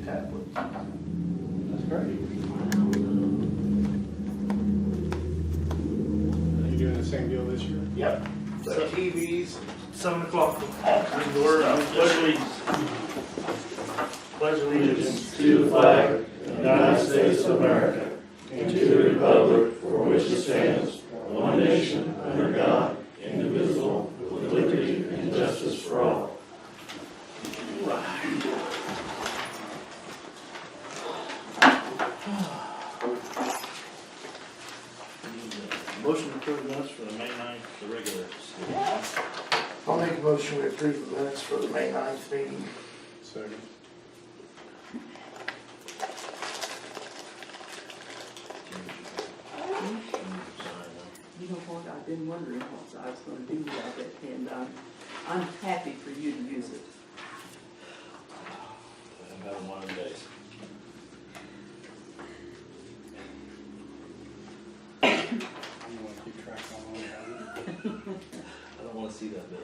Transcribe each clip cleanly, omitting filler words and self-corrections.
tablets. That's great. Are you doing the same deal this year? Yep. The TVs, 7 o'clock. Pledge allegiance to the flag of the United States of America and to the republic for which it stands, one nation, under God, indivisible, with liberty and justice for all. Motion to approve minutes for the May 9th, the regular school. I'll make a motion to approve the minutes for the May 9th meeting. Second. You know what, I've been wondering what I was going to do about it, and I'm happy for you to use it. I'm having one of them days. You want to keep track on all that? I don't want to see that bill.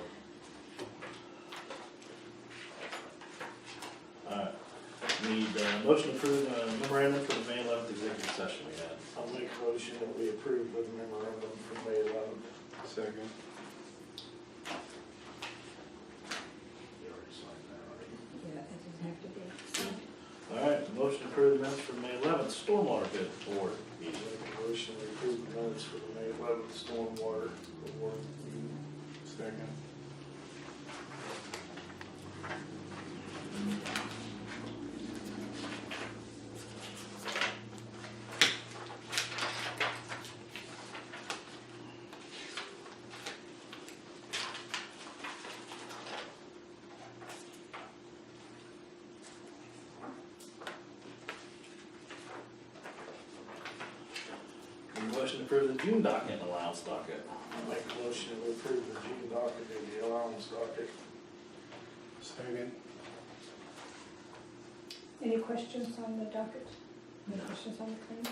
Alright, need a motion to approve memorandum for the May 11th executive session we had. I'll make a motion that we approve the memorandum for May 11th. Second. You already signed that already. Yeah, it doesn't have to be. Alright, motion to approve the minutes for May 11th stormwater bid board meeting. Make a motion to approve the minutes for the May 11th stormwater board meeting. Second. Motion to approve the June docket and allowance docket. I'll make a motion to approve the June docket and the allowance docket. Second. Any questions on the docket? Any questions on the claims?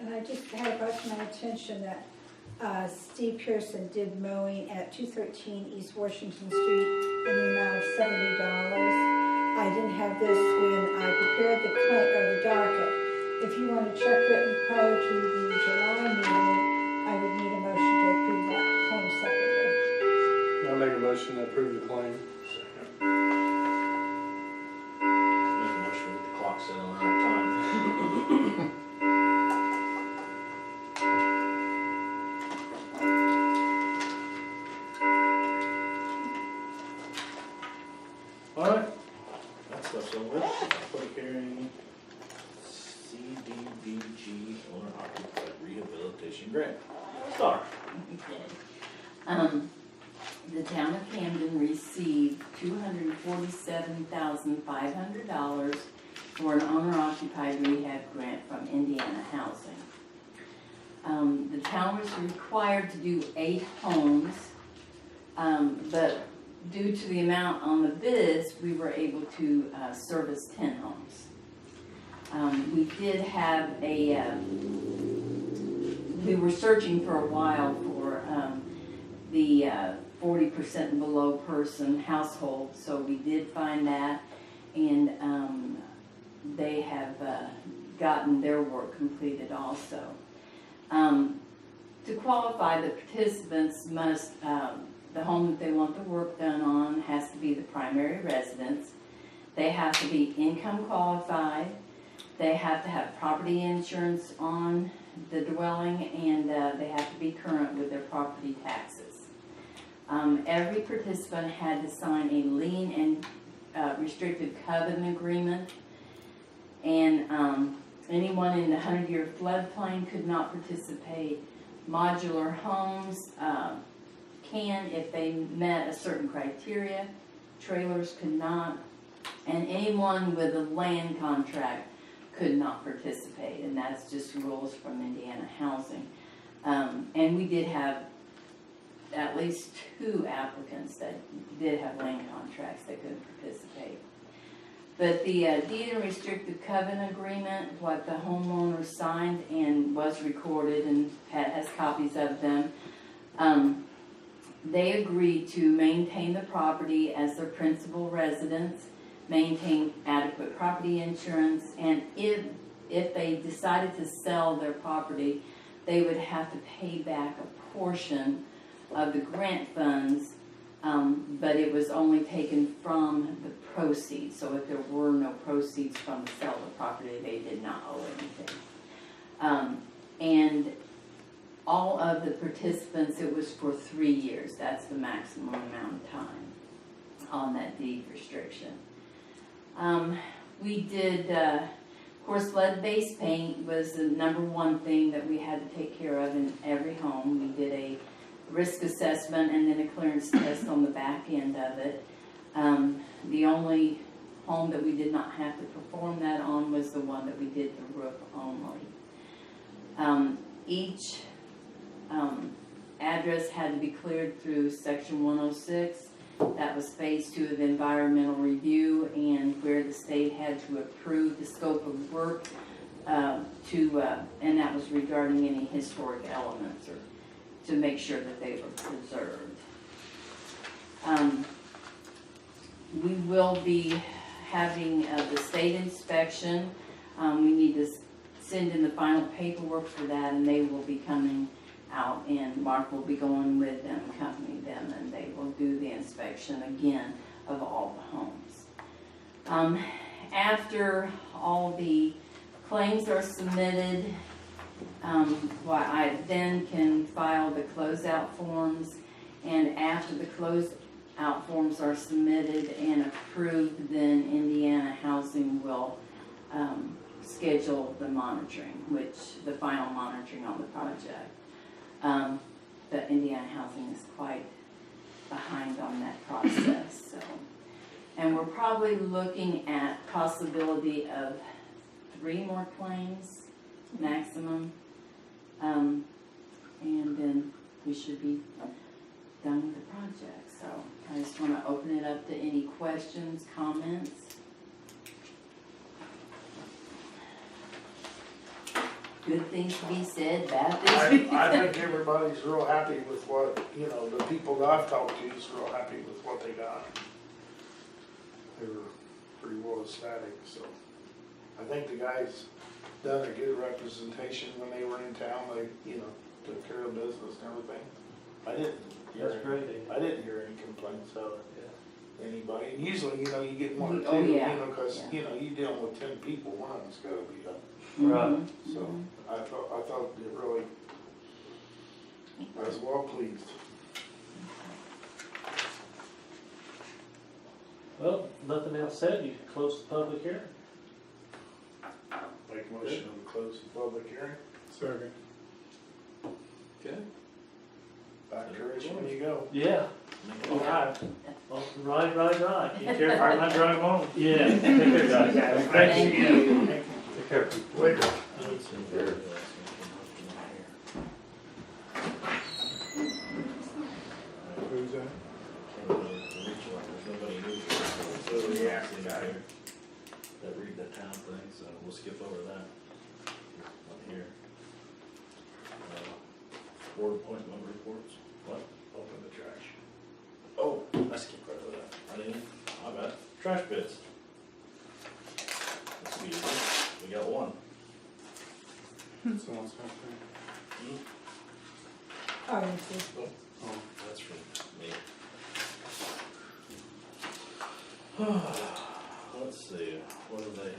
And I just had it brought to my attention that Steve Pearson did mowing at 213 East Washington Street in the amount of $70. I didn't have this when I prepared the claim or the docket. If you want to check written prior to the July meeting, I would need a motion to approve that claim separately. I'll make a motion to approve the claim. Make a motion with the clock set on the right time. Alright, that stuff's over with. Public hearing, CDBG owner occupied rehabilitation grant. Star. Okay. The town of Camden received $247,500 for an owner-occupied rehab grant from Indiana Housing. The town was required to do 8 homes, but due to the amount on the bids, we were able to service 10 homes. We did have we were searching for a while for the 40% and below person household, so we did find that, and they have gotten their work completed also. To qualify, the participants must, the home that they want the work done on has to be the primary residence. They have to be income qualified. They have to have property insurance on the dwelling, and they have to be current with their property taxes. Every participant had to sign a lien and restricted covenant agreement, and anyone in the 100-year floodplain could not participate. Modular homes can if they met a certain criteria. Trailers could not, and anyone with a land contract could not participate, and that's just rules from Indiana Housing. And we did have at least 2 applicants that did have land contracts that couldn't participate. But the deed and restrictive covenant agreement, what the homeowner signed and was recorded and has copies of them, they agreed to maintain the property as their principal residence, maintain adequate property insurance, and if they decided to sell their property, they would have to pay back a portion of the grant funds, but it was only taken from the proceeds. So if there were no proceeds from the sale of the property, they did not owe anything. And all of the participants, it was for 3 years. That's the maximum amount of time on that deed restriction. We did, of course, lead-based paint was the #1 thing that we had to take care of in every home. We did a risk assessment and then a clearance test on the back end of it. The only home that we did not have to perform that on was the one that we did the roof only. Each address had to be cleared through Section 106. That was phase 2 of environmental review, and where the state had to approve the scope of work and that was regarding any historic elements or to make sure that they were preserved. We will be having the state inspection. We need to send in the final paperwork for that, and they will be coming out, and Mark will be going with them, accompanying them, and they will do the inspection again of all the homes. After all the claims are submitted, I then can file the closeout forms, and after the closeout forms are submitted and approved, then Indiana Housing will schedule the monitoring, the final monitoring on the project. But Indiana Housing is quite behind on that process. So, and we're probably looking at possibility of 3 more claims maximum, and then we should be done with the project. So I just want to open it up to any questions, comments. Good things to be said, bad things to be said. I think everybody's real happy with what, the people that I've talked to is real happy with what they got. They were pretty well ecstatic, so. I think the guys done a good representation when they were in town. They, took care of business and everything. I didn't hear any complaints of anybody. Usually, you get 1 or 2, Oh, yeah. because, you're dealing with 10 people, one of them's gotta be up. Right. So I thought it really, I was well pleased. Well, nothing else said, you can close the public hearing. Make a motion to close the public hearing. Second. Okay. Back to Rich when you go. Yeah. All right. Well, right. You care for my drive home? Yeah. Take care, guys. Thank you. Take care. Later. Who's that? That read the town thing, so we'll skip over that. Up here. Board appointment reports. What? Open the trash. Oh, I skipped right over that. I didn't, my bad. Trash bits. This will be easy. We got 1. Someone's got that. Oh, you see. Oh, that's from me. Let's see, what are they?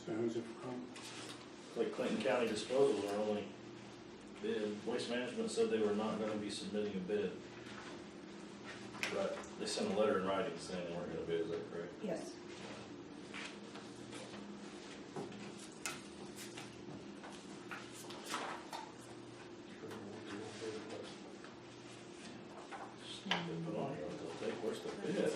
So who's it from? Like Clinton County disposals are only bid. Waste Management said they were not gonna be submitting a bid. But they sent a letter in writing saying they weren't gonna bid, is that correct? Yes. They put on here, they'll take, where's the bid?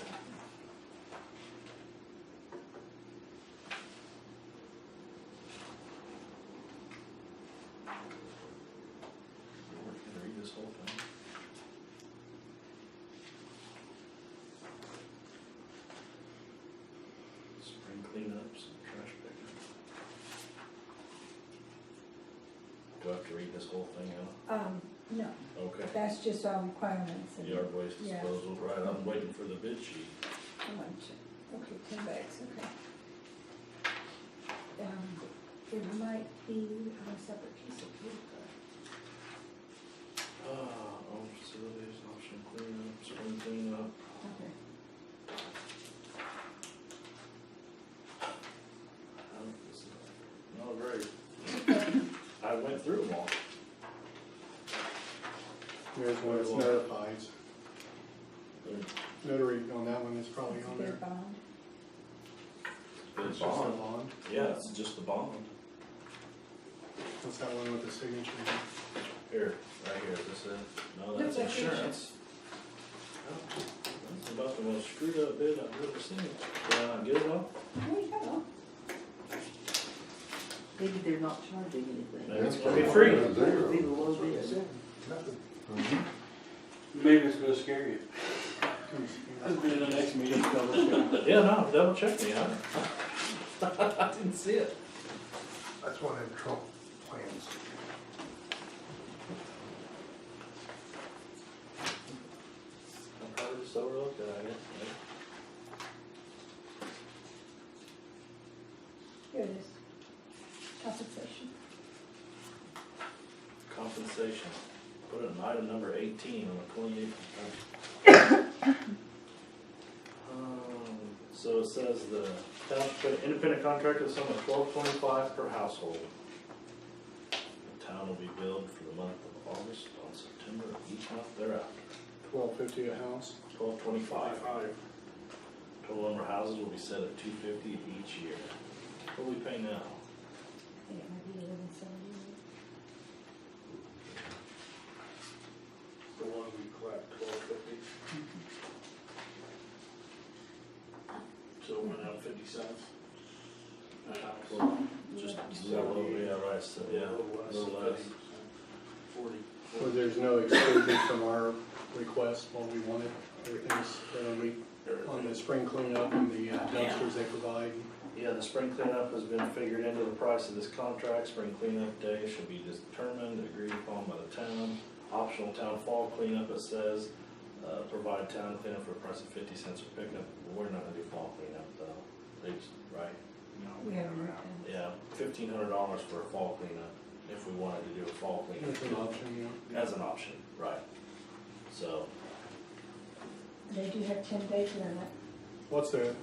Do I have to read this whole thing out? No, Okay. that's just all requirements. And Yard waste Yeah. disposal, right, I'm waiting for the bid sheet. Okay, 10 bags, okay. There might be a separate piece of paper. Own facilities, option cleanup, spring cleanup. Okay. This is not very, I went through them all. There's one that's notified. Notary on that one is probably on Their there. bond. It's It's just a bond. bond. Yeah, it's just the bond. What's that one with the signature? Here, right here, this is, no, that's Looks like insurance. Oh, that's about the most screwed up bid I've ever seen. Did I not get it all? Oh, yeah. Maybe they're not charging anything. Maybe it's gonna be free. That would be the low bid. Maybe it's gonna scare you. That'll be the next meeting, double check. Yeah, no, double check me, huh? I didn't see it. That's one of the Trump plans. I probably just overlooked it, I guess. Here it is. Compensation. Compensation, put it in item number 18 on the 28th. So it says the township independent contractor is sum of $12.25 per household. The town will be billed for the month of August on September of each month thereafter. $12.50 a house. $12.25. Total number of houses will be set at 250 each year. What do we pay now? I think it might be 1178. The one we collect, 1250. So it went up 50 cents. A house. Well, just a little over, yeah, right, so, yeah, A a little less. 40. Well, there's no exclusion from our request, what we wanted. Everything's gonna be on the spring cleanup and the dumpsters they provide. Yeah, the spring cleanup has been figured into the price of this contract. Spring cleanup day should be determined, agreed upon by the town. Optional town fall cleanup, it says, provide town cleanup for a price of 50 cents per pickup. We're not gonna do fall cleanup though, they just, right? We haven't worked on it. Yeah, $1,500 for a fall cleanup, if we wanted to do a fall cleanup. That's an option, yeah. As an option, right. So, They do have 10 days limit. What's the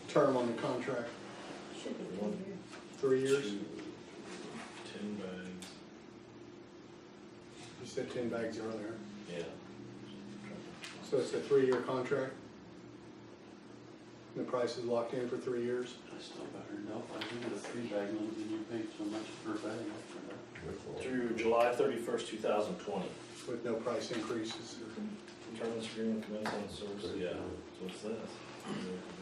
term on the contract? Should be 2 years. 3 years? 10 bags, You said 10 bags earlier. yeah. So it's a 3-year contract? And the price is locked in for 3 years? I still better know if I can get a 3-bag limit and you pay so much per bag after that. Through July 31st, 2020. With no price increases? Terminus agreement commence on service, yeah, that's what it says.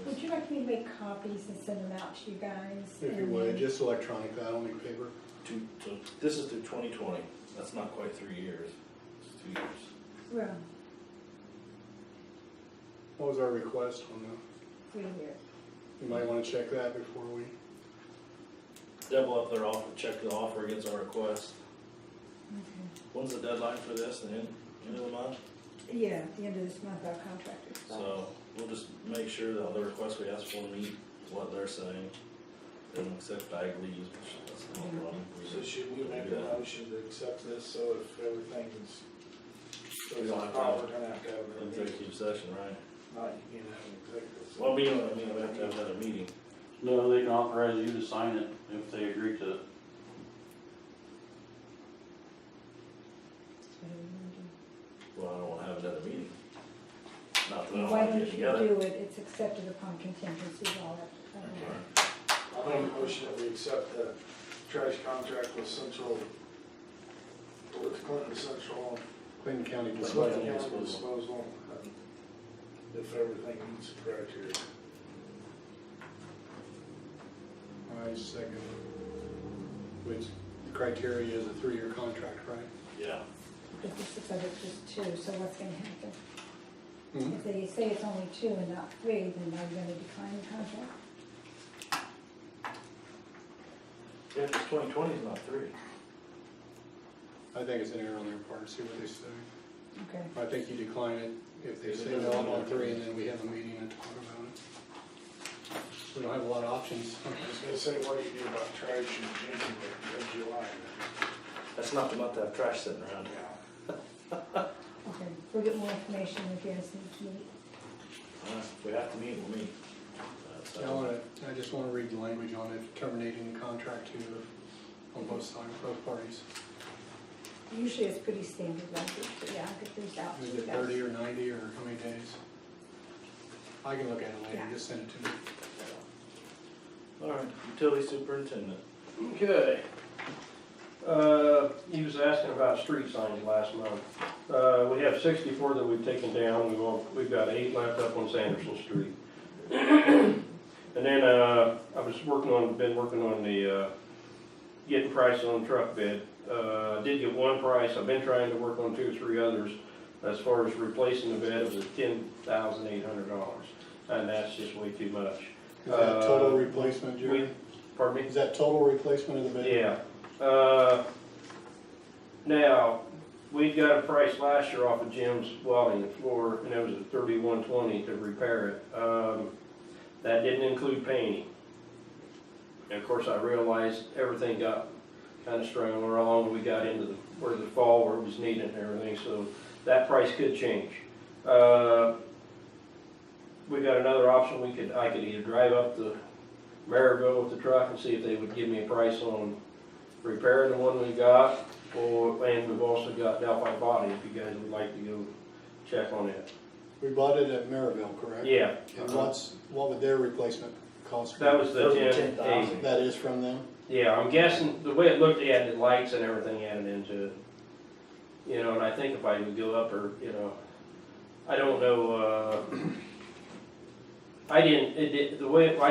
Would you like me to make copies and send them out to you guys? If you And would, then- just electronic, I don't need paper. So this is through 2020, that's not quite 3 years, it's 2 years. Well, What was our request on that? 3 years. You might want to check that before we, Double up their offer, check the offer against our request. Okay. When's the deadline for this, the end of the month? Yeah, at the end of this month, our contract expires. So we'll just make sure that the request we ask for meet what they're saying. They don't accept bag leaves, which that's no problem. So should we make a motion to accept this, so if everything's, We don't have to proper, have we're gonna have to have another meeting. executive session, right? Not, you can have an executive session. Well, we have to have another meeting. No, they can authorize you to sign it if they agree to it. That's what we want to do. Well, I don't wanna have another meeting. Not that I don't Why wanna don't get you together. do it, it's accepted upon contingency, all that. I'll make a motion that we accept the trash contract with Central, with Clinton Central, Clinton County Clinton disposal. County Disposal, if everything meets the criteria. I second. Which criteria is a 3-year contract, right? Yeah. But this is like just 2, so what's gonna happen? Mhm. If they say it's only 2 and not 3, then are you gonna decline the contract? Yeah, 'cause 2020 is not 3. I think it's an error on their part, see what they say. Okay. I think you decline it if they say no on 3, and then we have a meeting and talk about it. We don't have a lot of options. I was gonna say, what do you do about trash in January or July? That's not the month to have trash sitting around. Okay, we'll get more information if you guys need to meet. If we have to meet, we'll meet. I just wanna read the language on it, terminating the contract to, on both sides, both parties. Usually it's pretty standard language, but yeah, I'll get these out to Is you it guys. 30 or 90 or how many days? I can look at it later, Yeah. just send it to me. All right, utility superintendent. Okay. He was asking about street signs last month. We have 64 that we've taken down. We've got 8 left up on Sanderson Street. And then I was been working on the getting prices on the truck bed. Did get one price. I've been trying to work on 2 or 3 others. As far as replacing the bed, it was $10,800, and that's just way too much. Is that total replacement, Jerry? Pardon me? Is that total replacement of the bed? Yeah. Now, we got a price last year off of Jim's welding floor, and it was at $31.20 to repair it. That didn't include painting. And of course, I realized everything got kind of strung along. We got into the fall where it was needed and everything, so that price could change. We got another option. I could either drive up to Maryville with the truck and see if they would give me a price on repairing the one we got, and we've also got Delphi Body if you guys would like to go check on it. We bought it at Maryville, correct? Yeah. And what would their replacement cost? That was the Those were 10,000. 10,000. That is from them? Yeah, I'm guessing the way it looked, they had the lights and everything added into it. You know, and I think if I would go up or, you know, I don't know, I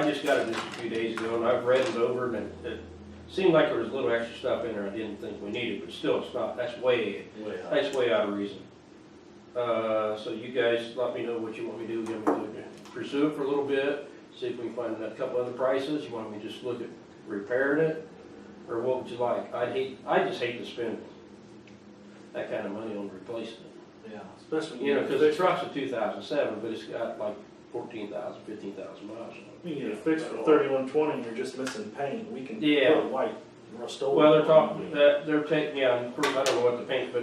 just got it just a few days ago, and I've read it over, and it seemed like there was a little extra stuff in there I didn't think we needed, but still, it's not, that's way out of reason. So you guys let me know what you want me to do. You want me to pursue it for a little bit, see if we can find a couple other prices. You want me to just look at repairing it, or what would you like? I just hate to spend that kind of money on replacing it. Yeah, especially. You know, because the truck's a 2007, but it's got like 14,000, 15,000 miles on it. You get it fixed for $31.20, and you're just missing paint. We can Yeah. put white rust-oleum. Well, they're talking that they're taking, yeah, of course, I don't know what the paint, but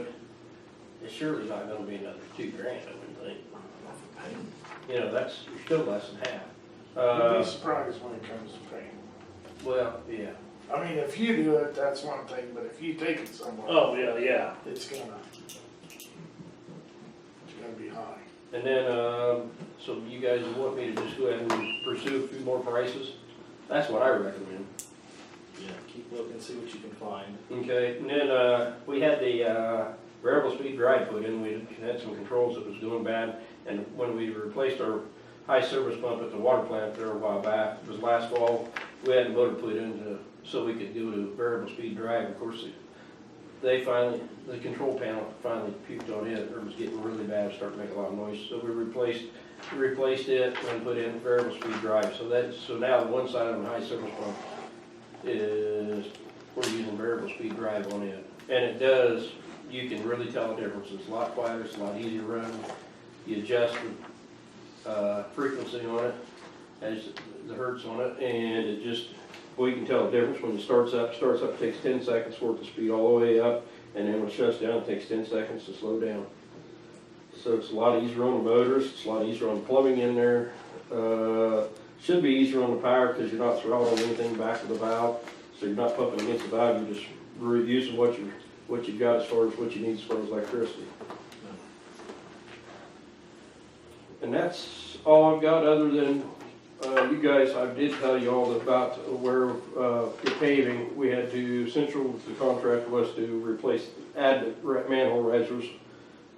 it surely not going to be another $2,000, I wouldn't think. You know, that's still less than half. You'd be surprised when it comes to paint. Well, yeah. I mean, if you do it, that's one thing, but if you take it somewhere. Oh, yeah. It's gonna be high. And then, so you guys want me to just go ahead and pursue a few more prices? That's what I recommend. Yeah, keep looking, see what you can find. Okay, and then, we had the, variable speed drive put in. We had some controls that was doing bad, and when we replaced our high service pump at the water plant there a while back, it was last fall, we had the motor put in so we could go to variable speed drive. Of course, the control panel finally puked on it, or was getting really bad, starting to make a lot of noise. So we replaced it and put in variable speed drive. So now the one side of the high service pump is, we're using variable speed drive on it. And it does, you can really tell the difference. It's a lot quieter, it's a lot easier to run. You adjust the frequency on it, as the hertz on it, and it just, well, you can tell the difference when it starts up, it takes 10 seconds for it to speed all the way up, and then when it shuts down, it takes 10 seconds to slow down. So it's a lot easier on the motors, it's a lot easier on the plumbing in there. Should be easier on the power because you're not throttling anything back to the valve, so you're not pumping against the valve, you're just using what you've got as far as what you need as far as electricity. And that's all I've got, other than you guys, I did tell you all about where the paving, we had to, Central, the contract was to add the manhole risers,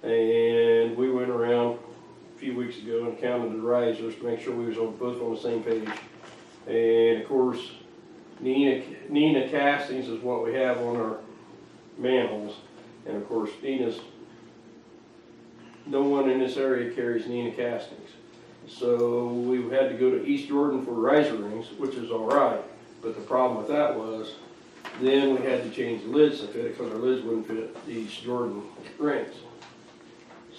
and we went around a few weeks ago and counted the risers to make sure we was both on the same page. And of course, Nina castings is what we have on our manholes, and of course, no one in this area carries Nina castings. So we had to go to East Jordan for riser rings, which is all right. But the problem with that was Then we had to change the lids to fit it, because our lids wouldn't fit these Jordan rings.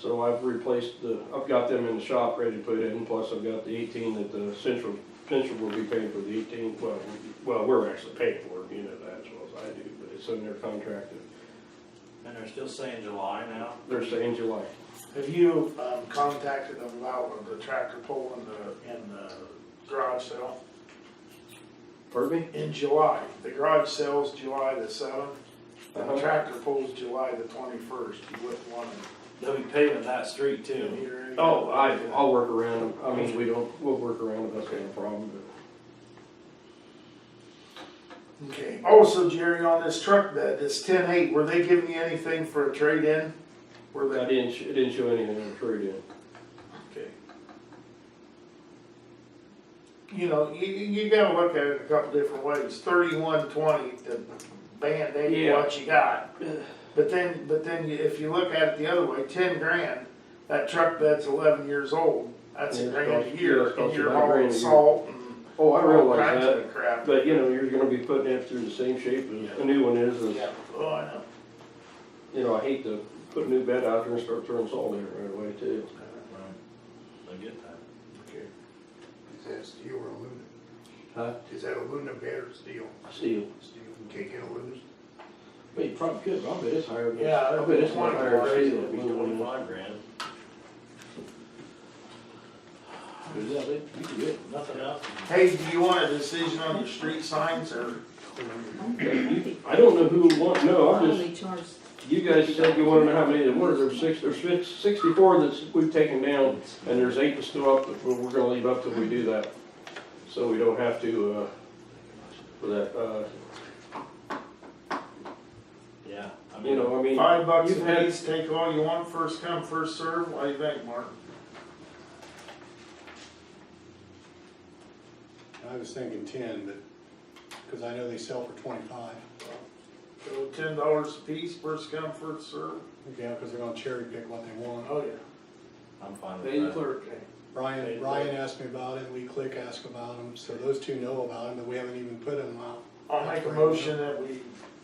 So I've I've got them in the shop ready to put in, plus I've got the 18 that the Central will be paying for the 18, well, we're actually paying for it, you know that as well as I do, but it's in their contract. And they're still saying July now? They're saying July. Have you, contacted them about the tractor pull in the garage sale? Pardon me? In July, the garage sale's July the 7th, and the Uh-huh. tractor pull's July the 21st, you wouldn't want They'll be paving that street to too. hear any- Oh, I'll work around them. I mean, we'll work around it, that's not a problem, Okay, also Jerry, on this truck bed, this 10-8, were they giving you anything for a trade-in? Were but they? it didn't show anything on the trade in. Okay. You know, you gotta look at it a couple different ways. 3120 to band-aid Yeah. what you got. But then if you look at it the other way, 10 grand, that truck bed's 11 years old. That's Yeah, a it's grand cost- a year, yeah, it's and cost you're about $1 grand hauling a year. salt and Oh, I all realize kinds that, of crap. but you know, you're gonna be putting it through the same shape as a new one is. Yeah, oh, I know. You know, I hate to put a new bed out there and start throwing salt in it right away too. I get that. Okay. Is that steel or aluminum? Huh? Is that aluminum bed or steel? Steel. Steel. You can't get aluminum? Well, you probably could, but I bet it's higher. Yeah, I bet it's more higher. than Crazy, steel it'd be than aluminum. 25 grand. Yeah, you can get. Nothing else? Hey, do you want a decision on your street signs, or? I don't know who want, no, I I'm just, only charge, you guys said you wanna know how many there were, there's 64 that we've taken down, and there's 8 that's still up, but we're gonna leave up till we do that. So we don't have to, for that, Yeah. I you mean, know, I mean. $5 you've a had- piece, take all you want, first come, first served, what do you think, Mark? I was thinking 10, but, because I know they sell for 25. So $10 a piece, first come, first served? Yeah, because they're gonna cherry pick what they want. Oh, yeah. I'm fine Pay the with that. clerk. Ryan asked me about it, Lee Click asked about them, so those two know about them, but we haven't even put them out. I'll make a motion that we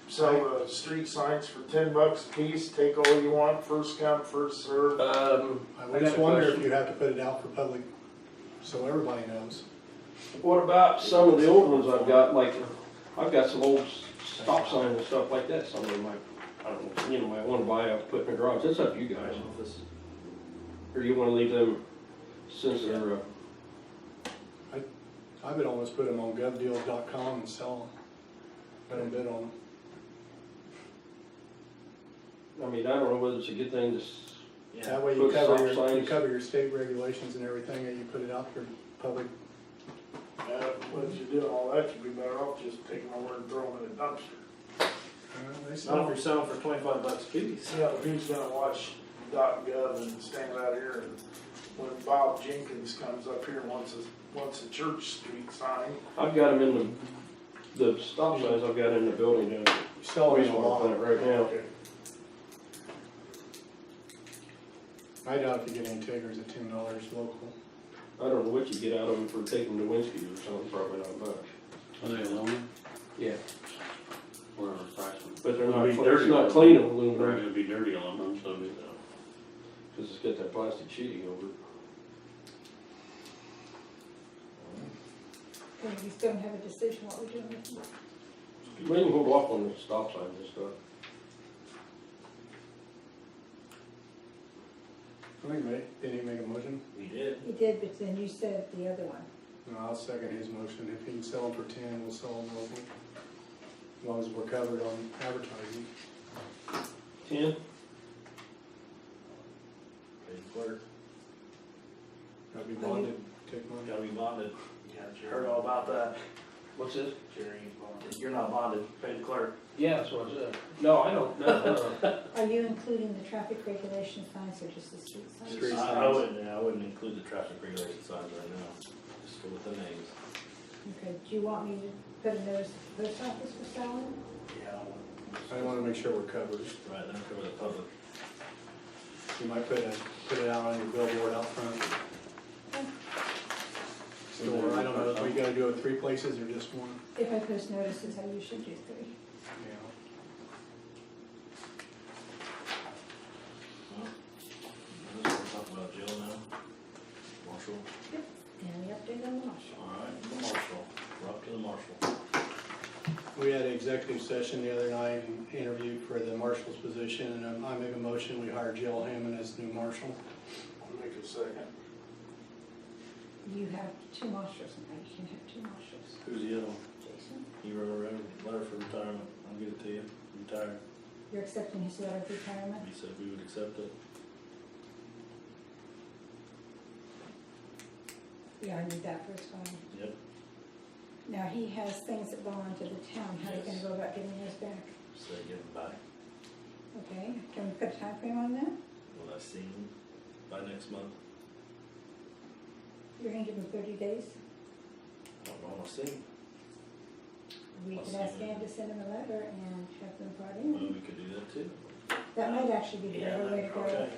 sell the street signs for $10 a piece, take all you want, first come, first served. I just wonder if you have to put it out for public, so everybody knows. What about some of the old ones I've got, like, I've got some old stop signs and stuff like that, some of them might, I don't know, you know, might wanna buy up, put in the garage, that's up to you I guys. don't know if this- Or you wanna leave them, since they're, I would almost put them on govdeals.com and sell them. Let them bid on them. I mean, I don't know whether it's a good thing to, Yeah. That way you Put cover stop you signs. cover your state regulations and everything, and you put it out for public. What you do, all that, you'd be better off just taking over and throwing it in a dumpster. They Not sell if you're selling for 25 bucks a piece. You know, who's gonna watch .gov and stand out here, and when Bob Jenkins comes up here and wants a church street sign, I've got them in the stop signs I've got in the building down there. You sell them in a Wastewater lot. plant right now. okay. I doubt if you get any takers at $10 local. I don't know what you get out of them for taking the Winsky or something, probably not much. Are they aluminum? Yeah. Or refreshment? But they're It'll not, be it's dirty not aluminum. clean Right, aluminum, it'll be dirty aluminum, so it'll be, cause it's got that plastic sheeting over it. We still don't have a decision what we're doing with them. We can hold off on the stop signs and stuff. Didn't he make a motion? We did. You did, but then you said the other one. No, I'll second his motion. If he can sell them for 10, we'll sell them local. As long as we're covered on advertising. 10? Pay the clerk. Gotta be bonded, take money. Gotta be bonded. Yeah, Heard all about that. What's this? Jerry ain't bonded. You're not bonded. Pay the clerk. Yeah, that's what I said. No, I don't, no. Are you including the traffic regulation signs or just the street signs? Street I wouldn't include the traffic regulation signs right now. Just go with the names. Okay, do you want me to put a notice to the post office for selling? Yeah. I wanna make sure we're covered. Right, then cover the public. You might put it out on your billboard out front. Store, I don't know, if we gotta do it 3 places or just one. If I post notices, I usually do 3. executive session the other night and interviewed for the marshal's position, and I make a motion, we hire Jill Hammond as the new marshal. I'll make a second. You have two marshals now, you can have two marshals. Who's the other one? Jason, He wrote a letter for retirement. I'll give it to you. Retired. you're accepting his letter of retirement? He said we would accept it. Yeah, I need that for his phone. Yep. Now, he has things that belong to the town, how are you gonna go about getting those back? Say give him back. Okay, can we put a time frame on that? When I see him by next month. You're gonna give him 30 days? I don't know when I see him. We I'll could see ask him. Dan to send him a letter and have them brought Well, in. we could do that too. That might actually be the better way to go. Okay.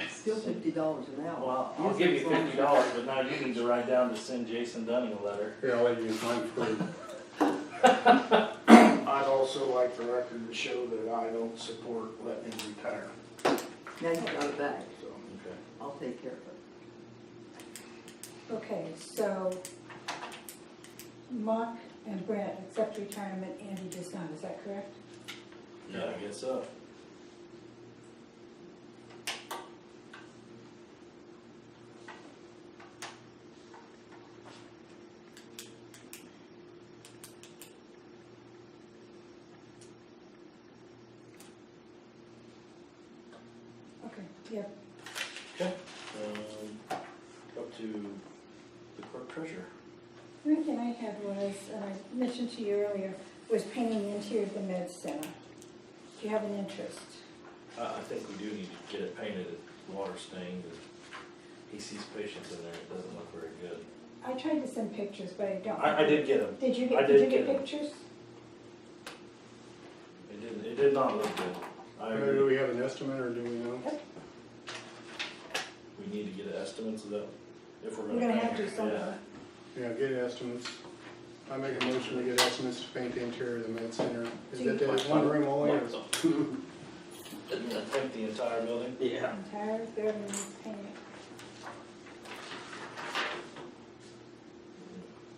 Still $50 an hour. Well, I'll give you $50, but now you need to write down to send Jason Dunning a letter. Here, I'll let you find free. I'd also like the record to show that I don't support letting him retire, Now you got it back. so. Okay. I'll take care of it. Okay, so Mark and Brent accept retirement, Andy does not, is that correct? Yeah, I guess so. Okay, yeah, Okay. Up to the clerk treasurer. the only thing I had was, and I mentioned to you earlier, was painting the interior of the med center. Do you have an interest? I think we do need to get it painted, water stained. He sees patients in there, it doesn't look very good. I tried to send pictures, but I don't. I did get them. Did you I get, did did you get get 'em. pictures? It did not look good. I Do agree. we have an estimate, or do we know? We need to get estimates of that, if we're We're gonna. gonna have paint to it. somewhere. Yeah, get estimates. I make a motion to get estimates to paint the interior of the med center. Is So you- that the one room only, or? Yeah. Paint the entire building? Yeah. Entire building needs painting.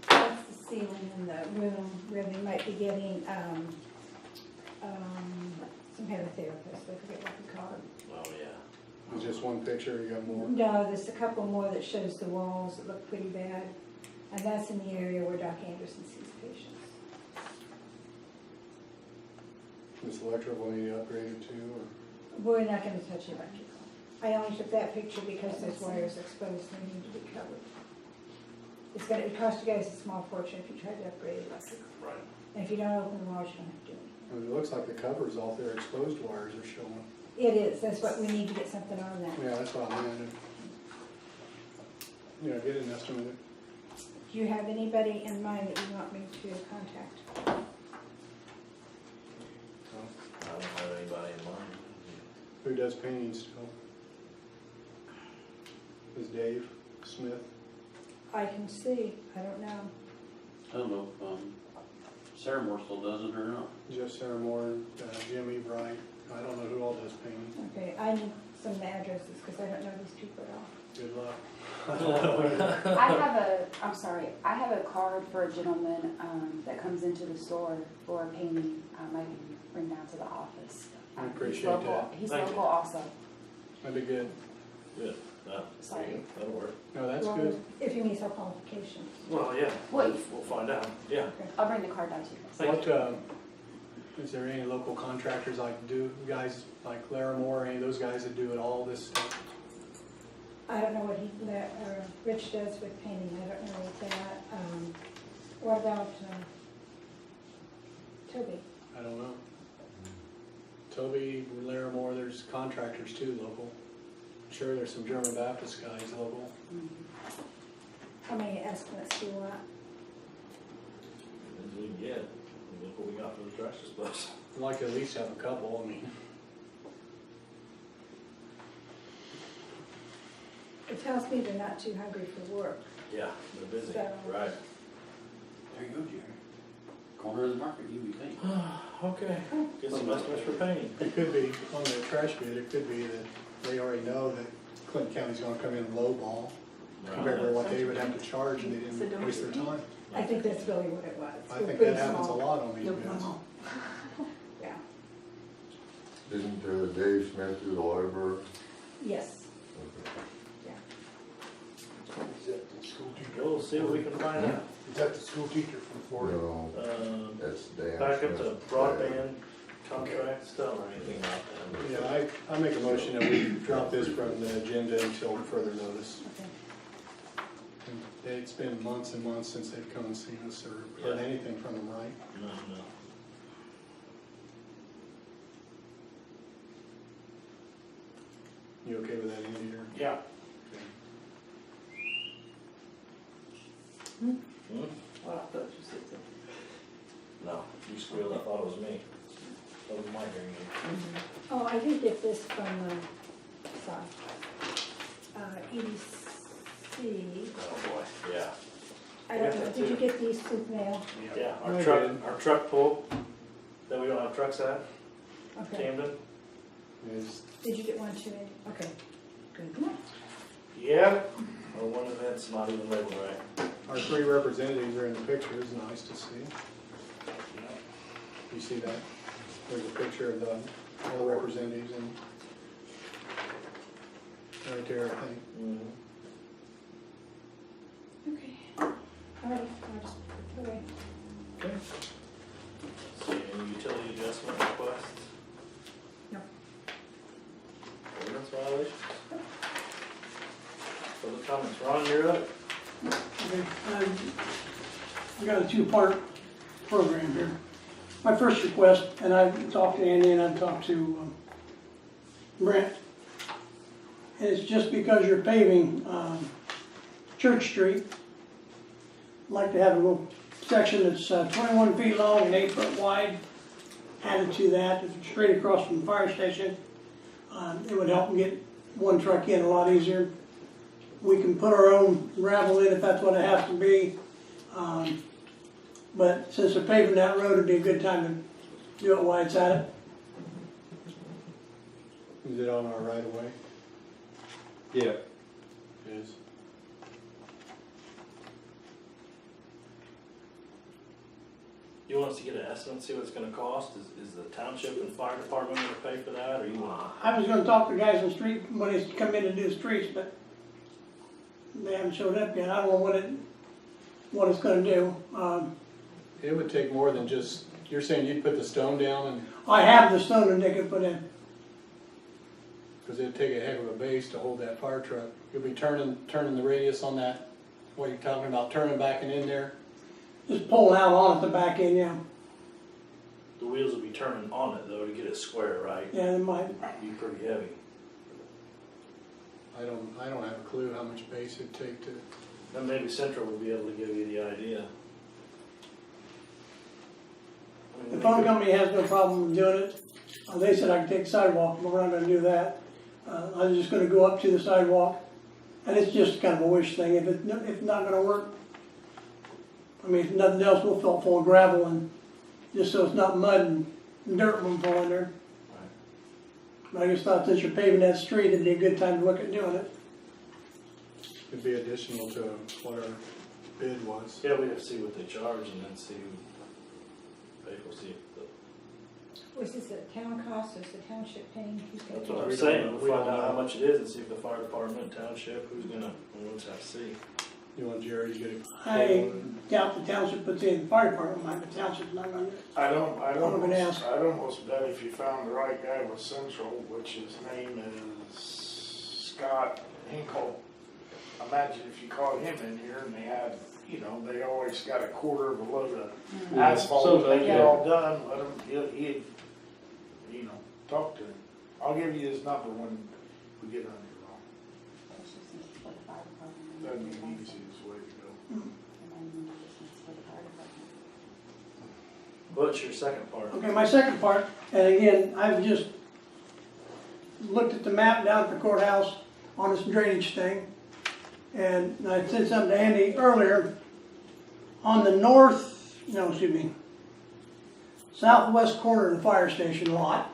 That's the ceiling in the room where they might be getting, some kind of therapist, I forget what we call it. Oh, yeah. Is just one picture, or you got more? No, there's a couple more that shows the walls that look pretty bad, and that's in the area where Doc Anderson sees patients. This electrical need upgraded too, or? We're not gonna touch electrical. I only took that picture because there's wires exposed, they need to be covered. It's gonna, it cost you guys a small fortune if you try to upgrade electrical. Right. And if you don't open the wires, you don't have to do anything. I mean, it looks like the covers off there, exposed wires are showing. It is, that's what, we need to get something on that. Yeah, that's what I meant. Yeah, get an estimate. Do you have anybody in mind that you want me to contact? I don't have anybody in mind. Who does painting still? Is Dave Smith? I can see, I don't know. I don't know if, Sarah Moore still does it or not. Jeff Sarah Moore, Jimmy Bright. I don't know who all does painting. Okay, I need some addresses, because I don't know these people at all. Good luck. I have a card for a gentleman, that comes into the store for a painting, I can bring down to the office. I He's appreciate local- that. He's Thank you. local also. That'd be good. Good. Sorry. That'll work. No, that's Well, good. if he meets our qualifications. Well, yeah, Wait. we'll find out. Yeah. I'll bring the card down to you. Thank What, is there any local contractors like guys like Larimore, any of those guys that do it all this stuff? I don't know what Rich does with painting, I don't know what that, what about, Toby? I don't know. Toby, Larimore, there's contractors too, local. Sure, there's some German Baptist guys local. How many estimates do you want? As we can get. Look what we got for the trash disposal. I'd like to at least have a couple, I mean. It tells me they're not too hungry for work. Yeah, they're busy. So- Right. There you go, Jerry. Corner of the market, you would think. Okay. Get some estimates for painting. It could be, on the trash bid, it could be that they already know that Clinton County's gonna come in low ball compared to what they would have to charge, and they didn't waste their time. I think that's really what it was. I We're think pretty that happens a small. lot on these They're bids. small. Yeah, Didn't Dave Smith do the library? yes. Is that the school teacher? We'll see what we can find out. Is that the school teacher from Florida? No, that's Dan Back up to Smith's broadband contracts, don't know anything about that. Yeah, I make a motion that we drop this from the agenda until further notice. Okay. It's been months and months since they've come and seen us or heard Yeah. anything from them, right? No. You okay with that, Andy, or? Yeah. Well, I thought you said something. No, you squealed, I thought it was me. That was my hearing aid. Oh, I did get this from, sorry, EDC. Oh, boy, yeah. I don't know, did you get these through the mail? Yeah, I our did. truck pull, that we don't have trucks at, Okay. Camden. Is, Did you get one too? Okay, good. Yeah. Well, one event's not even labeled right. our three representatives are in the picture, it's nice to see. You see that? There's a picture of all the representatives and right there, I think. Mhm. Okay, all right, I'll just put it away. Okay. See any utility adjustment requests? No. Ordinance violations? Public comments, Ron, you're up. Okay, I got a two-part program here. My first request, and I've talked to Andy and I've talked to Brent, and it's just because you're paving Church Street, I'd like to have a little section that's 21 feet long and 8 foot wide added to that, it's straight across from the fire station. It would help get one truck in a lot easier. We can put our own gravel in if that's what it has to be. But since they're paving that road, it'd be a good time to do it while it's at it. Is it on our right of way? Yeah. It is. You want us to get an estimate, see what it's gonna cost? Is the township and fire department gonna pay for that, or you want? I was gonna talk to guys on the street when they come in to do the streets, but they haven't showed up yet. I don't know what it's gonna do. It would take more than just, you're saying you'd put the stone down and, I have the stone and they could put in. because it'd take a heck of a base to hold that fire truck. You'll be turning the radius on that, what you're talking about, turning back and in there. Just pulling out on it the back end, yeah. The wheels will be turning on it though to get it square, right? Yeah, they might. Be pretty heavy. I don't have a clue how much base it'd take to, Then maybe Central will be able to give you the idea. I mean, The phone company has no problem with doing it. They said I could take the sidewalk, but we're not gonna do that. I'm just gonna go up to the sidewalk, and it's just kind of a wish thing. If it's not gonna work, I mean, if nothing else, we'll fill it full of gravel and just so it's not mud and dirt when we pull in there. But I just thought since you're paving that street, it'd be a good time to look at doing it. it'd be additional to what our bid was. Yeah, we have to see what they charge and then see who pays. We'll see if Was this a town cost, or is the township paying? Who's gonna that's pay? what I'm We saying. don't- We'll we find don't out how know. much it is and see if the fire department, township, we'll just have to see. You want Jerry to get it? I doubt the township puts in, the fire department might, but the township's not gonna do it. I'd almost bet if you found the right guy with Central, which his name is Scott Hinkle. Imagine if you called him in here and they had, they always got a quarter of a load of asphalt, they get all done, let him, he'd, talk to him. I'll give you his number when we get on here, Ron. That'd be the easiest way to go. What's your second part? Okay, my second part, and again, I've just looked at the map down at the courthouse on this drainage thing. And I said something to Andy earlier, on the southwest corner of the fire station lot,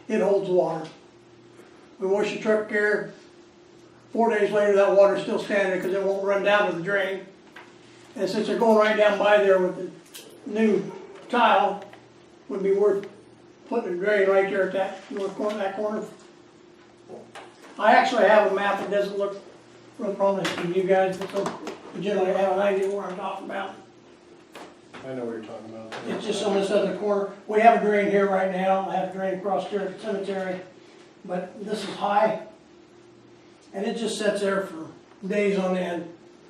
it holds water. We wash the truck there, 4 days later that water's still standing because it won't run down to the drain. And since they're going right down by there with the new tile, would be worth putting a drain right there at that north corner, that corner. I actually have a map that doesn't look real prominent to you guys, but so you generally have an idea where I'm talking about. I know what you're talking about. It's just on this other corner. We have a drain here right now. I have a drain across here at the cemetery, but this is high. And it just sits there for days on end.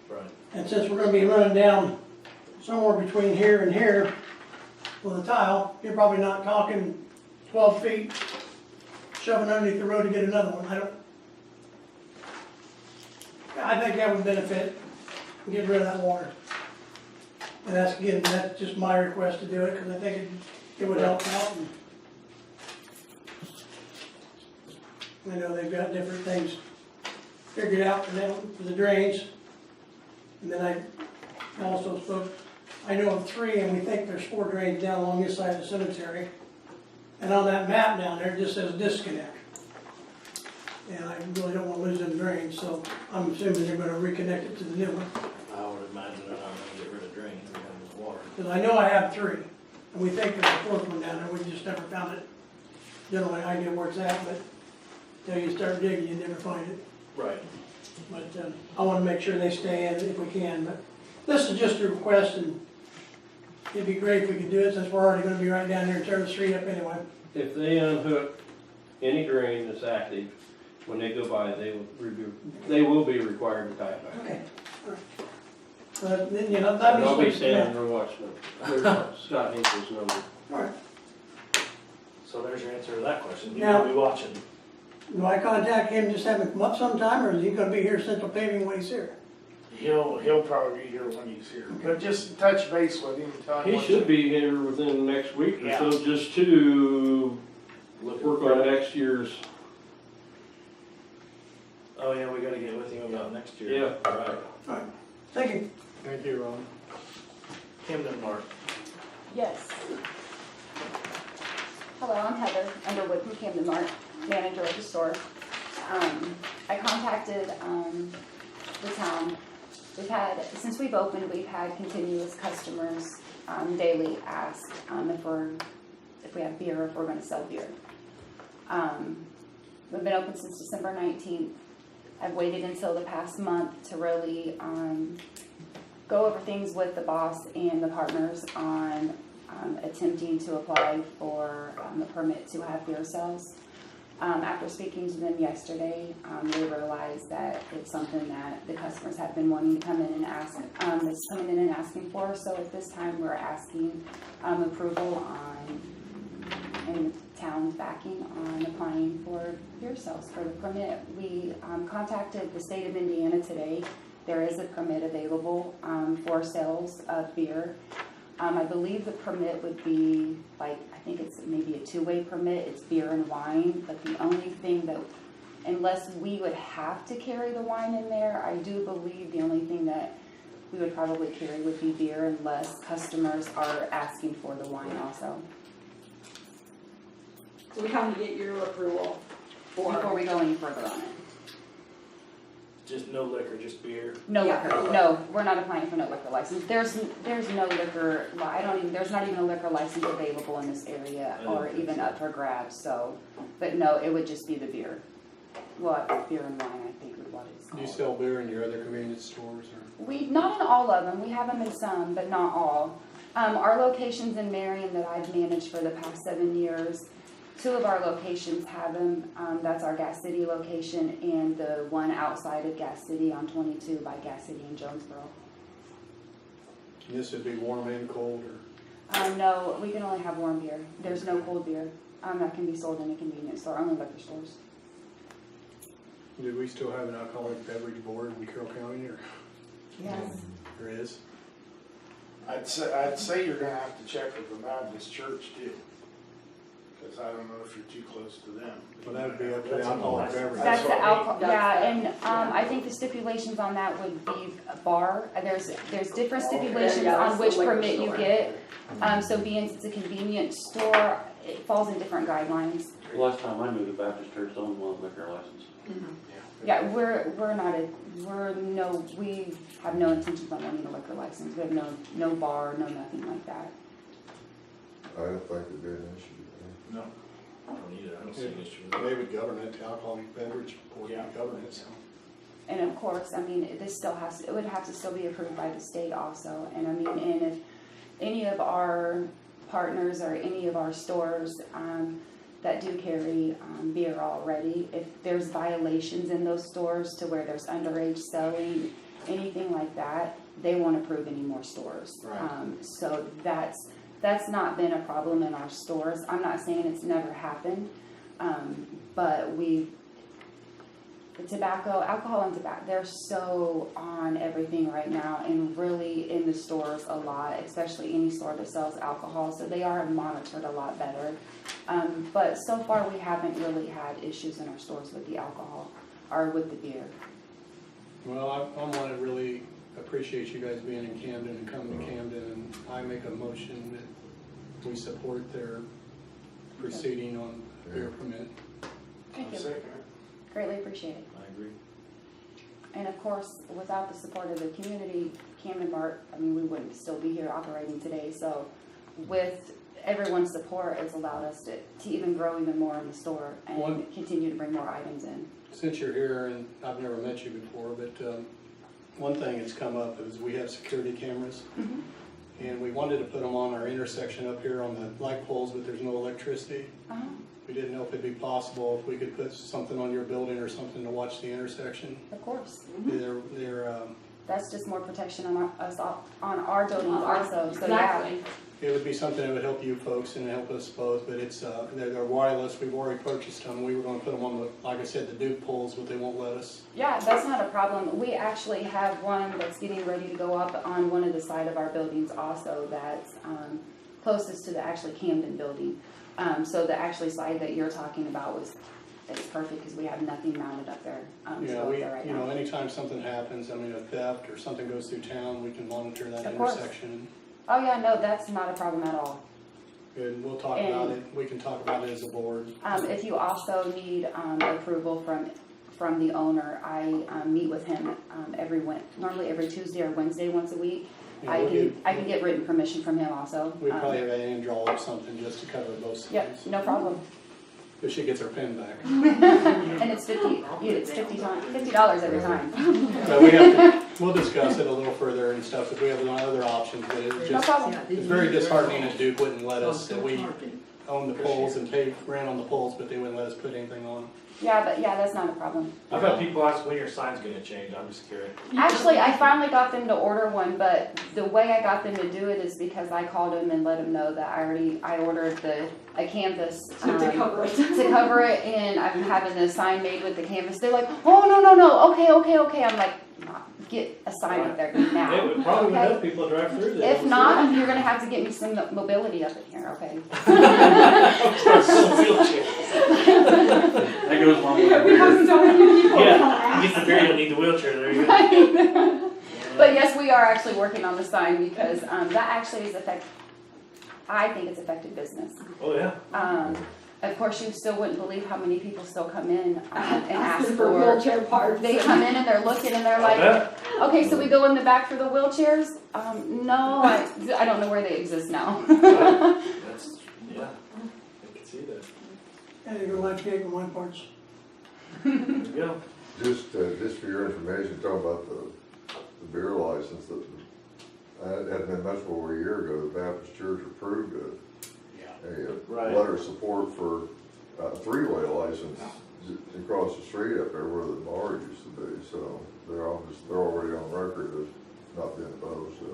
Right. And since we're gonna be running down somewhere between here and here with a tile, you're probably not talking 12 feet shoving underneath the road to get another one. I think that would benefit getting rid of that water. And that's just my request to do it, because I think it would help out. And I know they've got different things figured out for them, for the drains. And then I also spoke, I know of 3, and we think there's 4 drains down along this side of the cemetery. And on that map down there, it just says disconnect. And I really don't want to lose them drains, so I'm assuming they're gonna reconnect it to the new one. I would imagine they're not gonna get rid of drains because of water. Because I know I have 3, and we think there's a 4th one down there, we just never found it. Generally, I know where it's at, but till you start digging, you never find it. Right. But I want to make sure they stay in if we can. But this is just a request, and it'd be great if we could do it, since we're already going to be right down here and tear the street up anyway. If they unhook any drain that's active, when they go by, they will be required to tie it back. Okay. But then, you know, And that'd be I'll be sweet. standing there watching them. There's Scott Hinkle's number. All right. So there's your answer to that question. You Now- will be watching. Do I contact him, just have him come up sometime, or is he going to be here Central Paving when he's here? He'll probably be here when he's here, but just touch base with him and tell him. He what should you- be here within the next week or Yeah. so, just to work on next year's. Oh yeah, we gotta get with him about next year. Yeah. Right. All right. Thank you. Thank you, Ron. Camden Mark. Yes. Hello, I'm Heather Underwood from Camden Mart, manager of the store. I contacted the town. Since we've opened, we've had continuous customers daily ask if we have beer, if we're going to sell beer. We've been open since December 19th. I've waited until the past month to really go over things with the boss and the partners on attempting to apply for a permit to have beer sales. After speaking to them yesterday, they realized that it's something that the customers have been wanting to come in and ask, that's coming in and asking for. So at this time, we're asking approval and town's backing on applying for beer sales for the permit. We contacted the state of Indiana today. There is a permit available for sales of beer. I believe the permit would be I think it's maybe a 2-way permit. It's beer and wine, but the only thing that, unless we would have to carry the wine in there, I do believe the only thing that we would probably carry would be beer unless customers are asking for the wine also. So we come to get your approval Before we go any further on it. Just no liquor, just beer. No Yeah. liquor, no, we're not applying for no liquor license. There's no liquor, there's not even a liquor license available in this area or even up for grabs, so. But no, it would just be the beer. Well, beer and wine, I think is what it's Do you called. sell beer in your other convenience stores, or? Not in all of them, we have them in some, but not all. Our locations in Marion that I've managed for the past 7 years, 2 of our locations have them. That's our Gas City location and the one outside of Gas City on 22 by Gas City in Jonesboro. And this would be warm and cold, or? No, we can only have warm beer. There's no cold beer that can be sold in a convenience store, only liquor stores. Do we still have an alcoholic beverage board in Carroll County, or? Yes. There is? I'd say you're gonna have to check with the Baptist church too. Cause I don't know if you're too close to them. Well, that would be up to the That's alcoholic all. beverage. That's the what alcohol, That's yeah, the- and I think the stipulations on that would be a bar. There's different stipulations Yeah, that's on the which liquor permit you store. get. So being it's a convenience store, it falls in different guidelines. The last time I moved to Baptist church, the only one liquor license. Yeah, we have no intentions on wanting a liquor license. We have no bar, no nothing like that. I don't think it'd be an issue. No, I don't either, I don't see an issue with They that. would govern it, the alcoholic beverage board Yeah. would govern it, so. And of course, I mean, it would have to still be approved by the state also. And I mean, and if any of our partners or any of our stores, that do carry, beer already, if there's violations in those stores to where there's underage selling, anything like that, they won't approve any more stores. Right. So that's not been a problem in our stores. I'm not saying it's never happened, but alcohol and tobacco, they're so on everything right now and really in the stores a lot, especially any store that sells alcohol. So they are monitored a lot better. But so far we haven't really had issues in our stores with the alcohol or with the beer. Well, I want to really appreciate you guys being in Camden and coming to Camden, and I make a motion that we support their proceeding on beer permit. Thank you. Second. Greatly appreciate it. I agree. And of course, without the support of the community, Camden Mart, I mean, we wouldn't still be here operating today. So with everyone's support, it's allowed us to even grow even more in the store and continue to bring more items in. Since you're here, and I've never met you before, but one thing that's come up is we have security cameras. Mm-hmm. And we wanted to put them on our intersection up here on the light poles, but there's no electricity. Uh-huh. We didn't know if it'd be possible if we could put something on your building or something to watch the intersection. Of course. They're That's just more protection on on our buildings also. So yeah. Exactly. it would be something that would help you folks and help us both, but it's, they're wireless. We've already purchased them. We were gonna put them on the, like I said, the Duke poles, but they won't let us. Yeah, that's not a problem. We actually have one that's getting ready to go up on one of the side of our buildings also that's closest to the actually Camden building. So the actually side that you're talking about it's perfect because we have nothing mounted up there. Yeah, so we, there right you now. know, anytime something happens, I mean, a theft or something goes through town, we can monitor that Of course. intersection. Oh yeah, no, that's not a problem at all. And we'll talk about it. We can talk about it as a board. If you also need approval from the owner, I meet with him normally every Tuesday or Wednesday once a week. Yeah, I can get written permission from him also. We probably have Ann draw up something just to cover both sides. Yep, no problem. If she gets her pen back. And it's $50 every time. But we'll discuss it a little further and stuff, if we have other options, but it's No just, problem. it's very disheartening that Duke wouldn't let us, that we own the poles and pay rent on the poles, but they wouldn't let us put anything on them. Yeah, but yeah, that's not a problem. I've had people ask when your sign's gonna change, I'm just curious. Actually, I finally got them to order one, but the way I got them to do it is because I called them and let them know that I ordered a canvas To cover it. to cover it, and I'm having the sign made with the canvas. They're like, oh no, okay. I'm like, get a sign up there now. It would probably Okay. help people drive through there. If not, you're gonna have to get me some mobility up in here, okay? That goes along with the We have beer. so many people. Yeah, you get the beer, you'll need the wheelchair, there you go. But yes, we are actually working on the sign because that actually is I think it's effective business. Oh, yeah. Of course, you still wouldn't believe how many people still come in and ask Asking for. for wheelchair parts. They come in and they're looking and they're I like, bet. okay, so we go in the back for the wheelchairs? No, I don't know where they exist now. That's, yeah, I can see that. And you're gonna like to get one parts. There you go. Just for your information, talking about the beer license, it hadn't been much over a year ago, the Baptist Church approved a Right. letter of support for a three-way license across the street up there where the bar used to be, so they're already on record as not being opposed to it.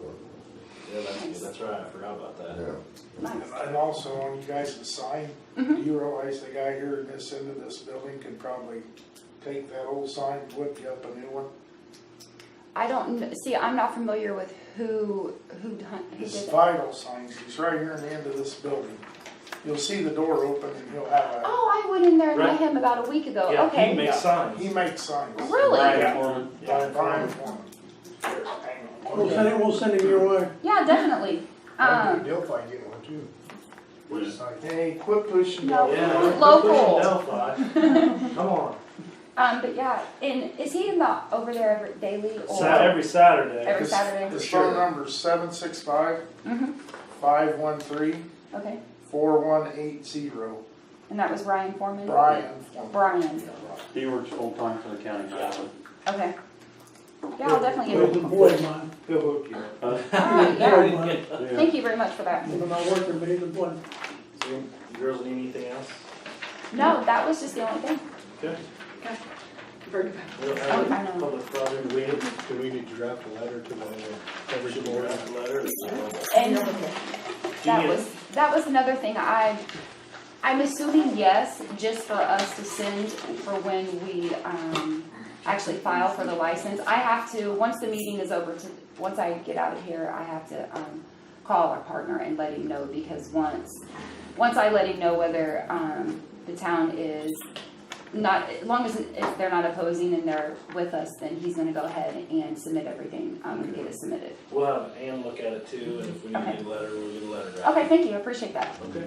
Yeah, that's good, that's right, I forgot about that. Yeah. Nice. And also on you guys' sign, do you realize the guy here in this end of this building could probably take that old sign, whip you up a new one? I don't, see, I'm not familiar with who did It's that. Vital Signs, he's right here in the end of this building. You'll see the door open and he'll have Oh, I went in there and met Right. him about a week ago, Yeah, okay. he makes signs. He makes signs. Really? Brian Foreman. Yeah. Brian Foreman. Here, hang on. We'll send him your way. Yeah, definitely. Delphi get one too. Hey, quit pushing. No. Delphi. Yeah, Local. Delphi. Come on. But yeah, and is he in the, over there every daily or? Every Saturday. Every Saturday? His phone number is 765 Mm-hmm, 513 okay. 4180. And that was Ryan Foreman? Brian. Brian, He works full-time for the county highway. okay. Yeah, I'll definitely Well, give the him. boy of mine. He'll hook you. All right, yeah. Boy of mine. Thank you very much for that. He's not working, but he's a boy. So, you girls need anything else? No, that was just the only thing. Okay. Very good. We don't Oh, have I any know. public project. Do we need to draft a letter to the every Should board? draft a letter. And that Yeah. was another thing I'm assuming yes, just for us to send for when we, actually file for the license. I have to, once the meeting is over, once I get out of here, I have to, call our partner and let him know, because once I let him know whether, the town is not, as long as if they're not opposing and they're with us, then he's gonna go ahead and submit everything, and get it submitted. We'll have Ann look at it too, and if we Okay. need a letter, we'll get a letter drafted. Okay, thank you, I appreciate that. Okay.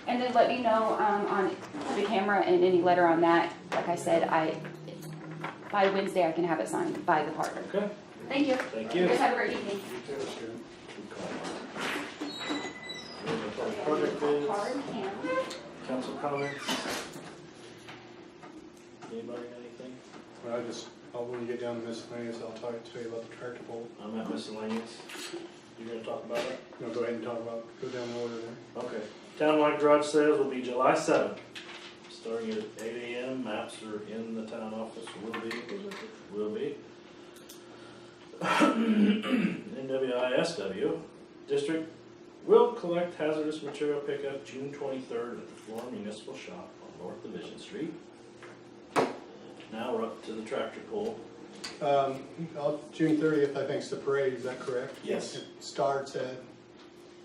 And then let me know, on the camera and any letter on that. Like I said, by Wednesday, I can have it signed by the partner. Okay. Thank you. Thank You you. guys have a great evening. Project bids, Card and- council comments. Anybody got anything? Well, when you get down to miscellaneous, I'll talk to you about the tractor pull. I'm at miscellaneous. You gonna talk about it? No, go ahead and talk about, go down the order there. Okay. Townwide garage sales will be July 7th, starting at 8 a.m. Maps are in the town office, will be. NWISW district will collect hazardous material pickup June 23rd at the Florida Municipal Shop on North Division Street. Now we're up to the tractor pull. June 30th, I think, is the parade, is that correct? Yes. It starts at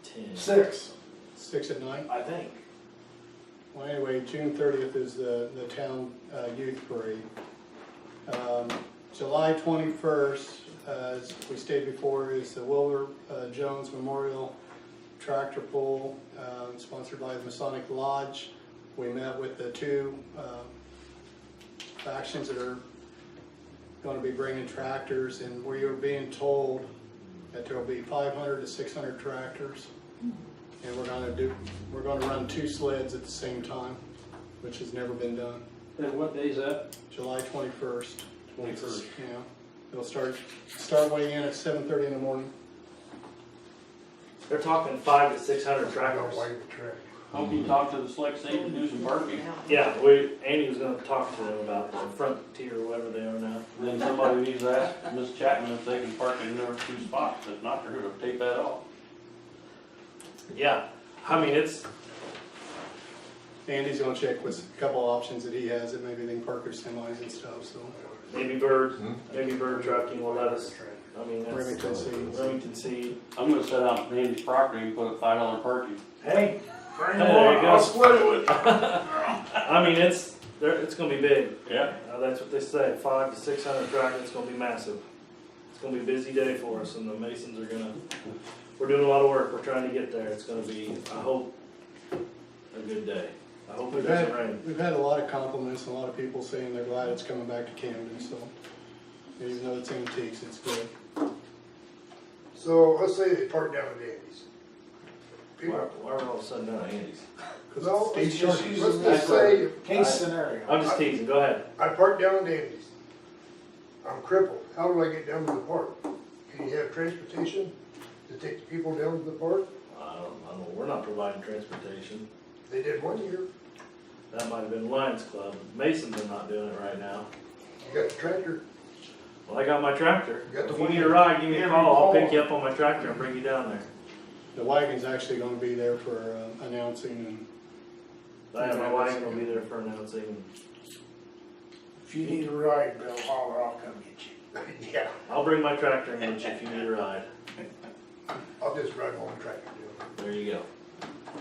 10. 6. 6 at night? I think. Well, anyway, June 30th is the town youth parade. July 21st, as we stated before, is the Wilbur Jones Memorial Tractor Pull, sponsored by the Masonic Lodge. We met with the two factions that are going to be bringing tractors, and we were being told that there will be 500 to 600 tractors. And we're going to run 2 sleds at the same time, which has never been done. And what day is that? July 21st. 21st. Yeah. It'll start weighing in at 7:30 in the morning. They're talking 500 to 600 I tractors. don't like the track. Hope you talk to the select state and do some parking. Yeah, Andy was gonna talk to them about the Frontier or whatever they are now. Then somebody needs to ask Miss Chapman if they can park in their 2 spots. If not, they're gonna take that off. Yeah, I mean, Andy's gonna check with a couple options that he has, that maybe they can park their semis and stuff, so. maybe Bird Trucking will let us, I mean, that's. Remington Seeds. Remington Seed. I'm gonna set out Andy's property and put a $5 parking. Hey, bring Hey, them there on, you go. I'll split it with you. I mean, it's gonna be big. Yeah. That's what they say, 500 to 600 tractors, it's gonna be massive. It's gonna be a busy day for us, and the Masons are we're doing a lot of work, we're trying to get there. It's gonna be, I hope, a good day. I hope it doesn't rain. We've had a lot of compliments and a lot of people saying they're glad it's coming back to Camden, so. Even though it's antiques, it's good. So let's say they park down at Andy's. Why are we all of a sudden down at Andy's? No, let's Steve just say, Case scenario. I'm just teasing, go ahead. I park down at Andy's. I'm crippled. How do I get down to the park? Can you have transportation to take the people down to the park? I don't know, we're not providing transportation. They did one year. That might have been Lions Club. Masons are not doing it right now. You got the tractor. Well, I got my tractor. You got the If you one need a you- ride, give me a Yeah, call. I'll call. pick you up on my tractor and bring you down there. The wagon's actually gonna be there for announcing and. I have my wife will be there for announcing. If you need a ride, Bill, holler, I'll come get you. Yeah, I'll bring my tractor and get you if you need a ride. I'll just drive on the tractor deal. There you go.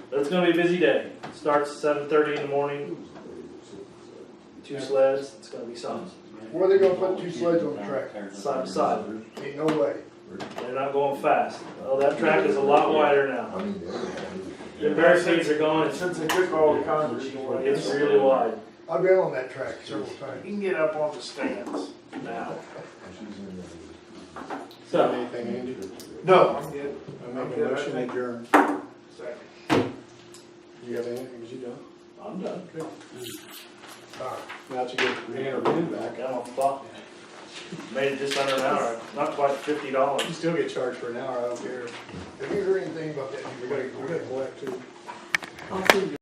But it's gonna be a busy day. Starts at 7:30 in the morning. 2 sleds, it's gonna be something. Where are they gonna put 2 sleds on the track? Side to side. Ain't no way. They're not going fast. Oh, that track is a lot wider now. The barricades are gone. Since they took all the concrete away. It's really wide. I've been on that track several You times. can get up on the stands now. So, anything, Andy? No, I'm good. I make a Okay, motion I think- adjourn. Second. You have anything, was you done? I'm done. Good. Uh, Now that you get your hand or pin back, Got off the clock. Made it just under an hour, not quite $50. you still get charged for an hour, I don't care. Have you heard anything about that? We gotta collect too. I'll send you